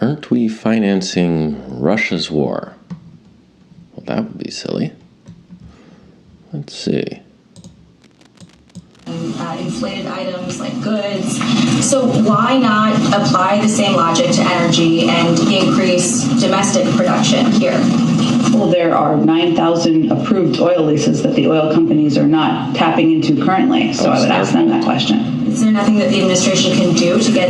Aren't we financing Russia's war? Well, that would be silly. Let's see. Inflated items like goods. So why not apply the same logic to energy and increase domestic production here? Well, there are 9,000 approved oil leases that the oil companies are not tapping into currently, so I would ask them that question. Is there nothing that the administration can do to get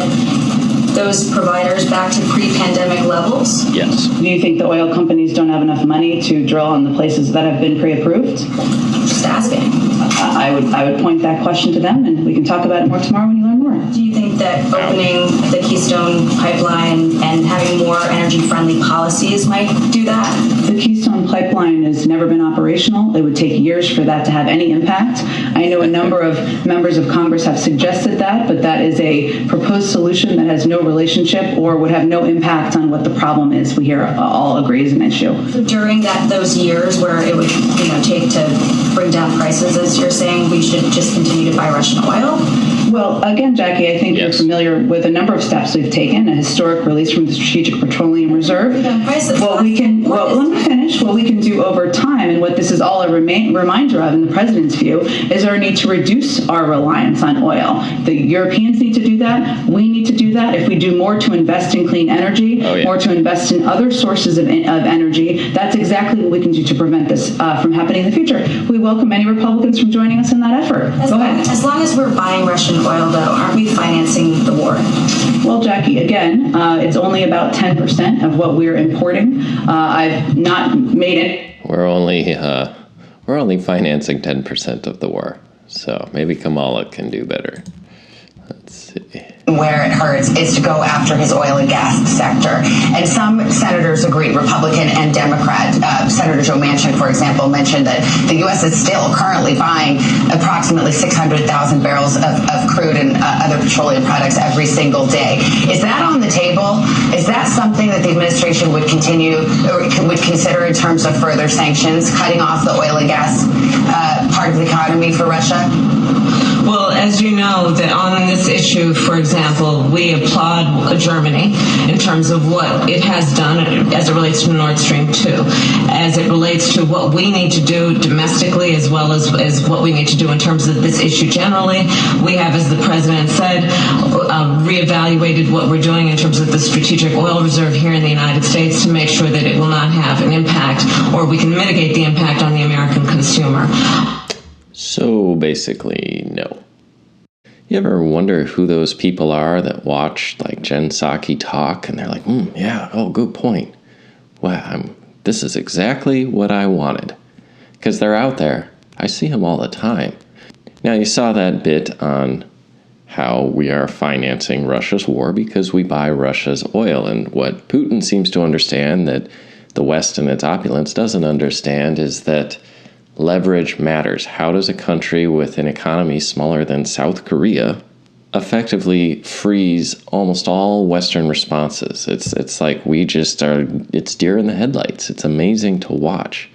those providers back to pre-pandemic levels? Yes. Do you think the oil companies don't have enough money to drill on the places that have been pre-approved? Just asking. I would point that question to them, and we can talk about it more tomorrow when you learn more. Do you think that opening the Keystone pipeline and having more energy-friendly policies might do that? The Keystone pipeline has never been operational. It would take years for that to have any impact. I know a number of members of Congress have suggested that, but that is a proposed solution that has no relationship or would have no impact on what the problem is. We here all agree is an issue. So during those years where it would take to bring down prices, as you're saying, we should just continue to buy Russian oil? Well, again, Jackie, I think you're familiar with a number of steps we've taken, a historic release from the Strategic Petroleum Reserve. Let me finish. What we can do over time, and what this is all a reminder of, in the president's view, is our need to reduce our reliance on oil. The Europeans need to do that. We need to do that. If we do more to invest in clean energy, more to invest in other sources of energy, that's exactly what we can do to prevent this from happening in the future. We welcome any Republicans from joining us in that effort. Go ahead. As long as we're buying Russian oil, though, aren't we financing the war? Well, Jackie, again, it's only about 10% of what we're importing. I've not made it. We're only financing 10% of the war, so maybe Kamala can do better. Let's see. Where it hurts is to go after his oil and gas sector. And some senators agreed, Republican and Democrat. Senator Joe Manchin, for example, mentioned that the U.S. is still currently buying approximately 600,000 barrels of crude and other petroleum products every single day. Is that on the table? Is that something that the administration would continue or would consider in terms of further sanctions, cutting off the oil and gas part of the economy for Russia? Well, as you know, that on this issue, for example, we applaud Germany in terms of what it has done as it relates to Nord Stream 2, as it relates to what we need to do domestically as well as what we need to do in terms of this issue generally. We have, as the president said, reevaluated what we're doing in terms of the strategic oil reserve here in the United States to make sure that it will not have an impact, or we can mitigate the impact on the American consumer. So basically, no. You ever wonder who those people are that watch like Jen Psaki talk and they're like, good point. Wow, this is exactly what I wanted. Because they're out there. I see them all the time. Now you saw that bit on how we are financing Russia's war because we buy Russia's oil. And what Putin seems to understand that the West in its opulence doesn't understand is that leverage matters. How does a country with an economy smaller than South Korea effectively freeze almost all Western responses? It's like it's deer in the headlights. It's amazing to watch.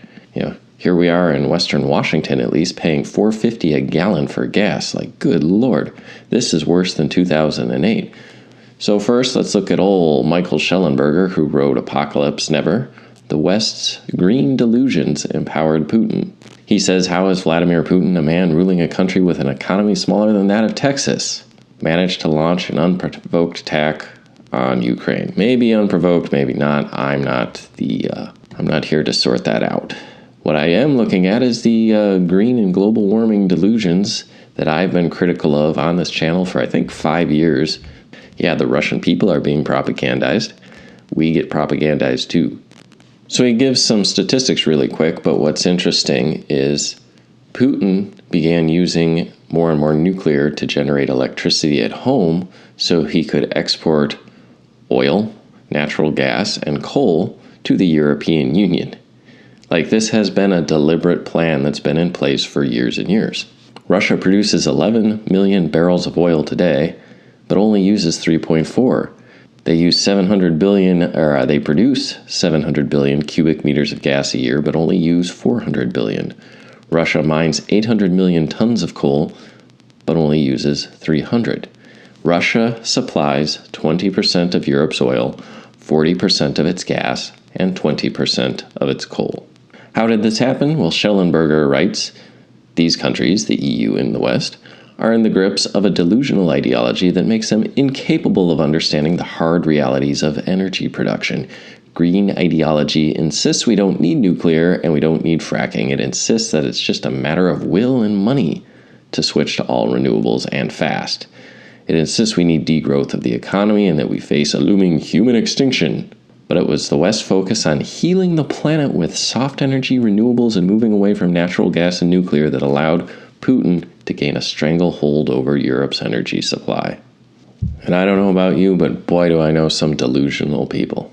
Here we are in Western Washington, at least, paying $4.50 a gallon for gas. Like, good Lord, this is worse than 2008. So first, let's look at old Michael Schellenberger, who wrote Apocalypse Never. The West's green delusions empowered Putin. He says, how is Vladimir Putin, a man ruling a country with an economy smaller than that of Texas, managed to launch an unprovoked attack on Ukraine? Maybe unprovoked, maybe not. I'm not here to sort that out. What I am looking at is the green and global warming delusions that I've been critical of on this channel for, I think, 5 years. Yeah, the Russian people are being propagandized. We get propagandized too. So he gives some statistics really quick, but what's interesting is Putin began using more and more nuclear to generate electricity at home so he could export oil, natural gas, and coal to the European Union. Like, this has been a deliberate plan that's been in place for years and years. Russia produces 11 million barrels of oil today, but only uses 3.4. They produce 700 billion cubic meters of gas a year, but only use 400 billion. Russia mines 800 million tons of coal, but only uses 300. Russia supplies 20% of Europe's oil, 40% of its gas and 20% of its coal. How did this happen? Well, Schellenberger writes, these countries, the EU and the West, are in the grips of a delusional ideology that makes them incapable of understanding the hard realities of energy production. Green ideology insists we don't need nuclear and we don't need fracking. It insists that it's just a matter of will and money to switch to all renewables and fast. It insists we need degrowth of the economy and that we face a looming human extinction. But it was the West's focus on healing the planet with soft energy renewables and moving away from natural gas and nuclear that allowed Putin to gain a stranglehold over Europe's energy supply. And I don't know about you, but boy do I know some delusional people.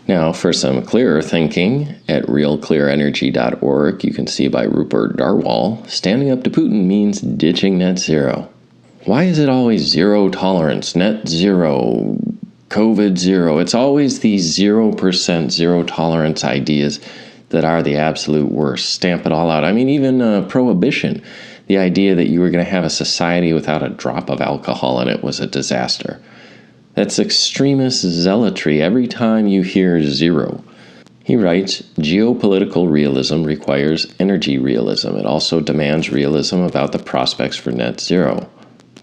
Now, for some clearer thinking, at realclearenergy.org, you can see by Rupert Darwall, standing up to Putin means ditching net zero. Why is it always zero tolerance, net zero, COVID zero? It's always these 0% zero tolerance ideas that are the absolute worst. Stamp it all out. I mean, even prohibition. The idea that you were going to have a society without a drop of alcohol in it was a disaster. That's extremist zealotry every time you hear zero. He writes, geopolitical realism requires energy realism. It also demands realism about the prospects for net zero.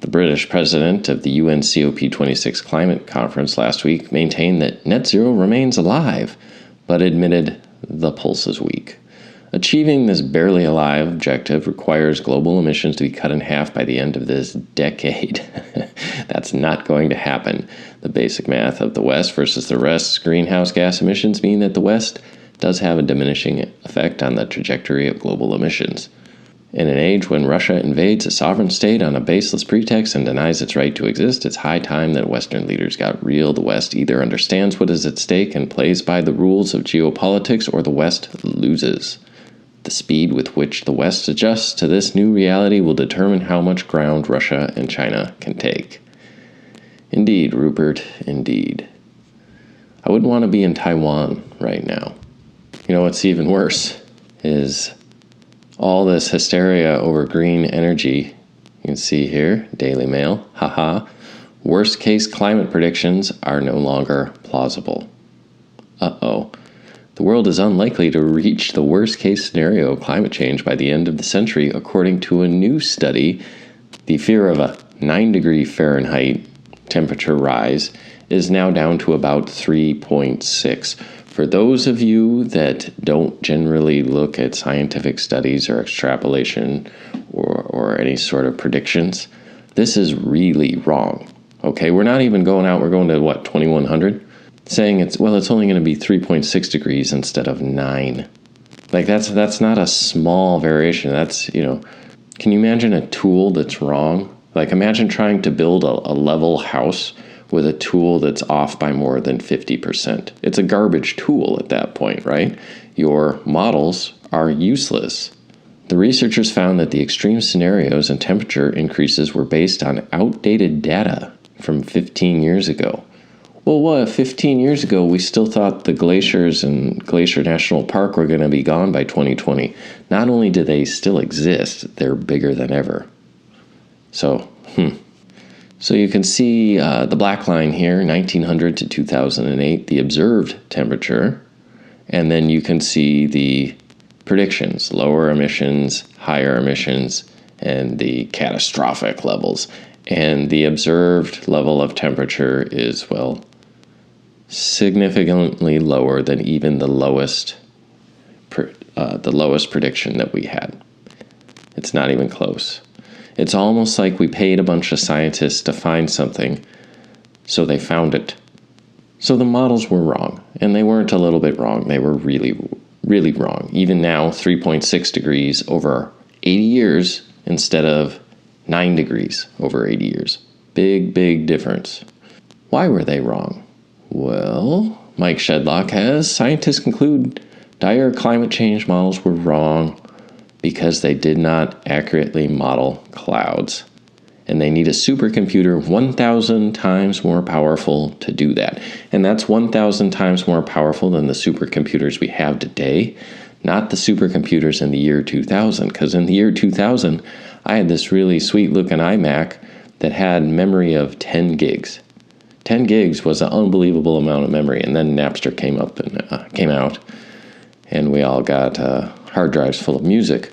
The British president of the UN COP26 climate conference last week maintained that net zero remains alive, but admitted the pulse is weak. Achieving this barely alive objective requires global emissions to be cut in half by the end of this decade. That's not going to happen. The basic math of the West versus the rest's greenhouse gas emissions mean that the West does have a diminishing effect on the trajectory of global emissions. In an age when Russia invades a sovereign state on a baseless pretext and denies its right to exist, it's high time that Western leaders got real. The West either understands what is at stake and plays by the rules of geopolitics, or the West loses. The speed with which the West adjusts to this new reality will determine how much ground Russia and China can take. Indeed, Rupert, indeed. I wouldn't want to be in Taiwan right now. You know what's even worse is all this hysteria over green energy. You can see here, Daily Mail, haha. Worst case climate predictions are no longer plausible. Uh-oh. The world is unlikely to reach the worst-case scenario of climate change by the end of the century, according to a new study. The fear of a 9-degree Fahrenheit temperature rise is now down to about 3.6. For those of you that don't generally look at scientific studies or extrapolation or any sort of predictions, this is really wrong. Okay, we're not even going out, we're going to, 2100? Saying it's only going to be 3.6 degrees instead of 9. Like, that's not a small variation. That's, can you imagine a tool that's wrong? Like, imagine trying to build a level house with a tool that's off by more than 50%. It's a garbage tool at that point, right? Your models are useless. The researchers found that the extreme scenarios and temperature increases were based on outdated data from 15 years ago. Well, 15 years ago, we still thought the glaciers and Glacier National Park were going to be gone by 2020. Not only do they still exist, they're bigger than ever. So you can see the black line here, 1900 to 2008, the observed temperature. And then you can see the predictions, lower emissions, higher emissions, and the catastrophic levels. And the observed level of temperature is, significantly lower than even the lowest prediction that we had. It's not even close. It's almost like we paid a bunch of scientists to find something, so they found it. So the models were wrong, and they weren't a little bit wrong. They were really, really wrong. Even now, 3.6 degrees over 80 years instead of 9 degrees over 80 years. Big, big difference. Why were they wrong? Well, Mike Shedlock has. Scientists conclude dire climate change models were wrong because they did not accurately model clouds. And they need a supercomputer 1,000 times more powerful to do that. And that's 1,000 times more powerful than the supercomputers we have today, not the supercomputers in the year 2000. Because in the year 2000, I had this really sweet looking iMac that had memory of 10 gigs. 10 gigs was an unbelievable amount of memory, and then Napster came out, and we all got hard drives full of music.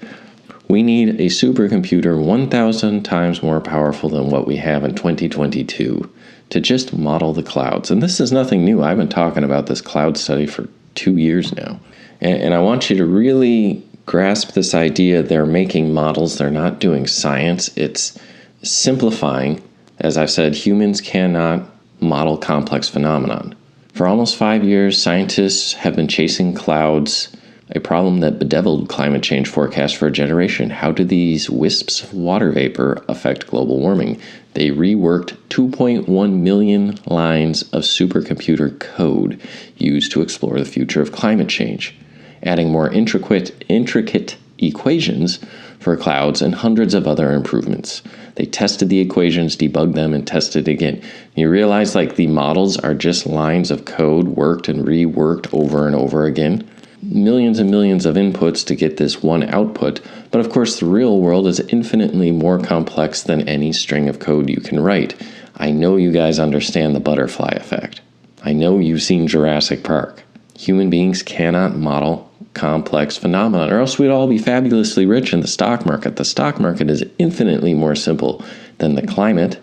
We need a supercomputer 1,000 times more powerful than what we have in 2022 to just model the clouds. And this is nothing new. I've been talking about this cloud study for 2 years now. And I want you to really grasp this idea. They're making models. They're not doing science. It's simplifying. As I've said, humans cannot model complex phenomenon. For almost 5 years, scientists have been chasing clouds, a problem that bedeviled climate change forecasts for a generation. How do these wisps of water vapor affect global warming? They reworked 2.1 million lines of supercomputer code used to explore the future of climate change, adding more intricate equations for clouds and hundreds of other improvements. They tested the equations, debugged them, and tested again. You realize the models are just lines of code worked and reworked over and over again. Millions and millions of inputs to get this one output, but of course the real world is infinitely more complex than any string of code you can write. I know you guys understand the butterfly effect. I know you've seen Jurassic Park. Human beings cannot model complex phenomena, or else we'd all be fabulously rich in the stock market. The stock market is infinitely more simple than the climate,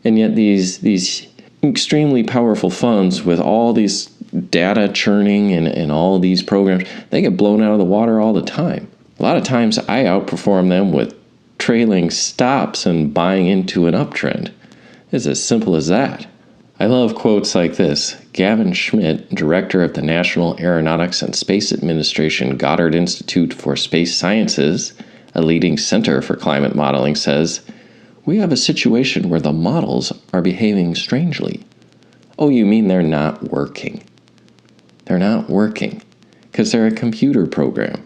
and yet these extremely powerful funds with all these data churning and all these programs, they get blown out of the water all the time. A lot of times I outperform them with trailing stops and buying into an uptrend. It's as simple as that. I love quotes like this. Gavin Schmidt, director of the National Aeronautics and Space Administration Goddard Institute for Space Sciences, a leading center for climate modeling, says, "We have a situation where the models are behaving strangely." Oh, you mean they're not working? They're not working because they're a computer program.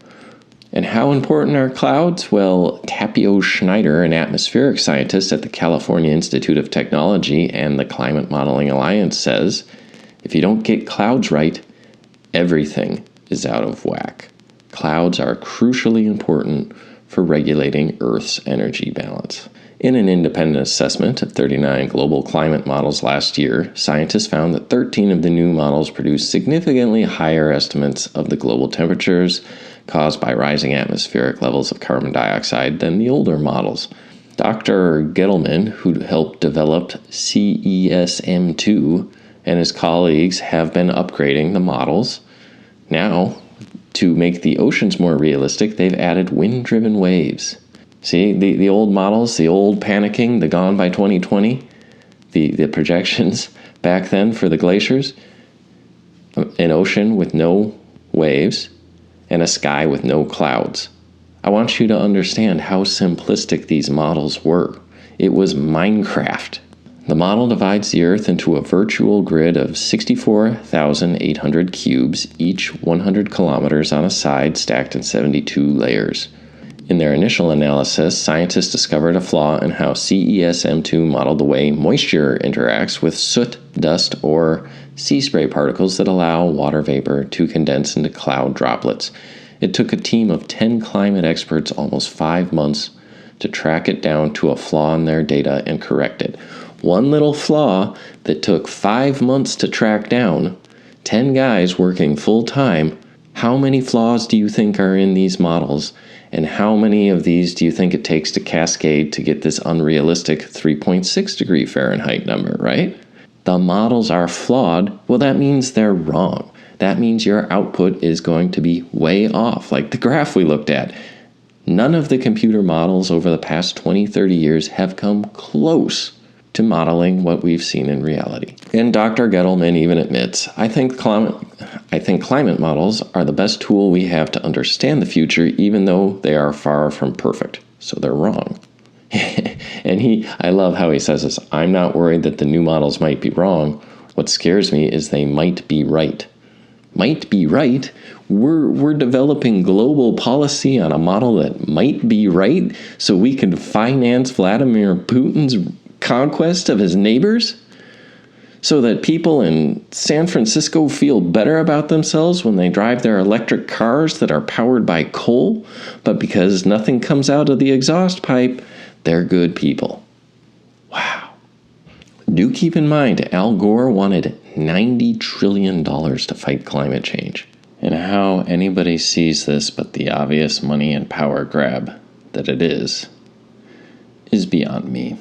And how important are clouds? Well, Tapio Schneider, an atmospheric scientist at the California Institute of Technology and the Climate Modeling Alliance, says, if you don't get clouds right, everything is out of whack. Clouds are crucially important for regulating Earth's energy balance. In an independent assessment of 39 global climate models last year, scientists found that 13 of the new models produced significantly higher estimates of the global temperatures caused by rising atmospheric levels of carbon dioxide than the older models. Dr. Gettleman, who helped develop CESM2, and his colleagues have been upgrading the models. Now, to make the oceans more realistic, they've added wind-driven waves. See, the old models, the old panicking, the gone by 2020, the projections back then for the glaciers, an ocean with no waves, and a sky with no clouds. I want you to understand how simplistic these models were. It was Minecraft. The model divides the Earth into a virtual grid of 64,800 cubes, each 100 kilometers on a side, stacked in 72 layers. In their initial analysis, scientists discovered a flaw in how CESM2 modeled the way moisture interacts with soot, dust, or sea spray particles that allow water vapor to condense into cloud droplets. It took a team of 10 climate experts almost 5 months to track it down to a flaw in their data and correct it. One little flaw that took 5 months to track down, 10 guys working full time. How many flaws do you think are in these models? And how many of these do you think it takes to cascade to get this unrealistic 3.6 degree Fahrenheit number, right? The models are flawed. Well, that means they're wrong. That means your output is going to be way off, like the graph we looked at. None of the computer models over the past 20, 30 years have come close to modeling what we've seen in reality. And Dr. Gettleman even admits, I think climate models are the best tool we have to understand the future, even though they are far from perfect. So they're wrong. And I love how he says this, I'm not worried that the new models might be wrong. What scares me is they might be right. Might be right? We're developing global policy on a model that might be right so we can finance Vladimir Putin's conquest of his neighbors? So that people in San Francisco feel better about themselves when they drive their electric cars that are powered by coal, but because nothing comes out of the exhaust pipe, they're good people. Wow. Do keep in mind, Al Gore wanted $90 trillion to fight climate change. And how anybody sees this but the obvious money and power grab that it is beyond me.